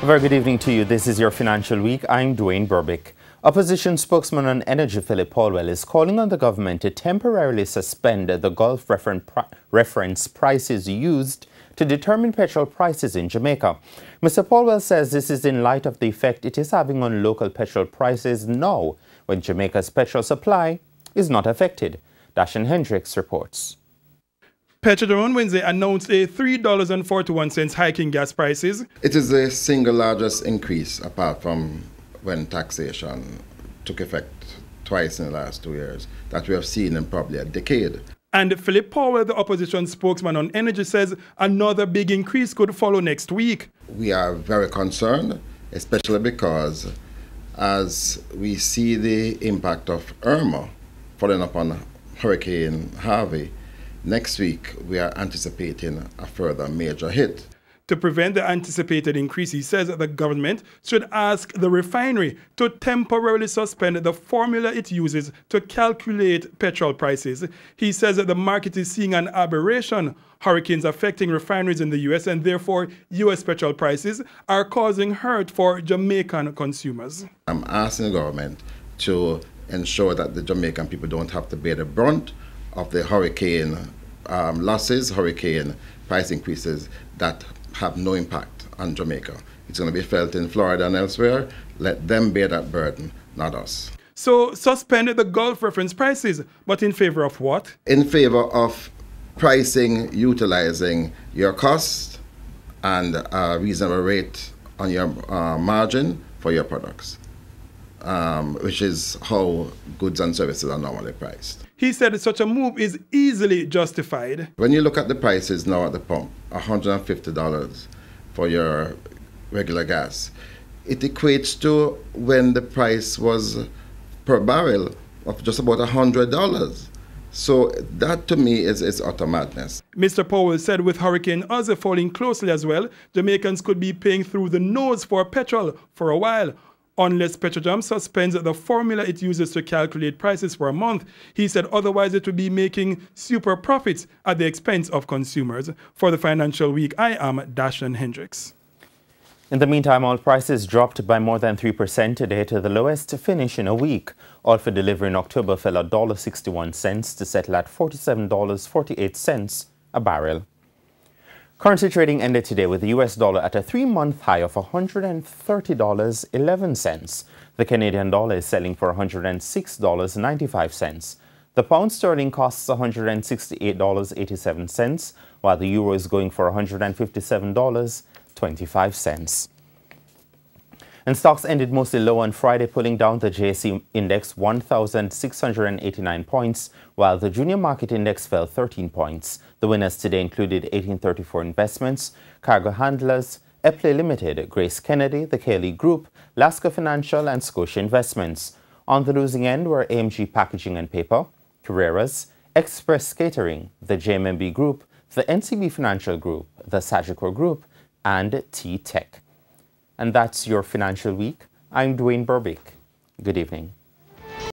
A very good evening to you. This is your Financial Week. I'm Dwayne Burbick. Opposition spokesman on energy Philip Paulwell is calling on the government to temporarily suspend the Gulf reference prices used to determine petrol prices in Jamaica. Mr. Paulwell says this is in light of the effect it is having on local petrol prices now, when Jamaica's petrol supply is not affected. Dashan Hendricks reports. Petrodom on Wednesday announced a $3.41 hike in gas prices. It is the single largest increase apart from when taxation took effect twice in the last 2 years that we have seen in probably a decade. And Philip Paulwell, the opposition spokesman on energy, says another big increase could follow next week. We are very concerned, especially because as we see the impact of Irma following upon Hurricane Harvey, next week, we are anticipating a further major hit. To prevent the anticipated increase, he says that the government should ask the refinery to temporarily suspend the formula it uses to calculate petrol prices. He says that the market is seeing an aberration. Hurricanes affecting refineries in the U.S. and therefore U.S. petrol prices are causing hurt for Jamaican consumers. I'm asking the government to ensure that the Jamaican people don't have to bear the brunt of the hurricane losses, hurricane price increases that have no impact on Jamaica. It's going to be felt in Florida and elsewhere. Let them bear that burden, not us. So suspend the Gulf reference prices, but in favor of what? In favor of pricing, utilizing your cost and a reasonable rate on your margin for your products, which is how goods and services are normally priced. He said such a move is easily justified. When you look at the prices now at the pump, $150 for your regular gas, it equates to when the price was per barrel of just about $100. So that to me is utter madness. Mr. Powell said with Hurricane Ozzy falling closely as well, Jamaicans could be paying through the nose for petrol for a while, unless Petrodom suspends the formula it uses to calculate prices for a month. He said otherwise it would be making super profits at the expense of consumers. For the Financial Week, I am Dashan Hendricks. In the meantime, oil prices dropped by more than 3% today to the lowest finish in a week. Oil for delivery in October fell $1.61 to settle at $47.48 a barrel. Currency trading ended today with the US dollar at a 3-month high of $130.11. The Canadian dollar is selling for $106.95. The pound sterling costs $168.87, while the euro is going for $157.25. And stocks ended mostly low on Friday, pulling down the JSE index 1,689 points, while the junior market index fell 13 points. The winners today included 1834 Investments, Cargo Handlers, Epley Limited, Grace Kennedy, the Cayley Group, Lasco Financial, and Scotia Investments. On the losing end were AMG Packaging and Paper, Carreras, Express Catering, the JMMB Group, the NCB Financial Group, the Sagicor Group, and T-Tech. And that's your Financial Week. I'm Dwayne Burbick. Good evening.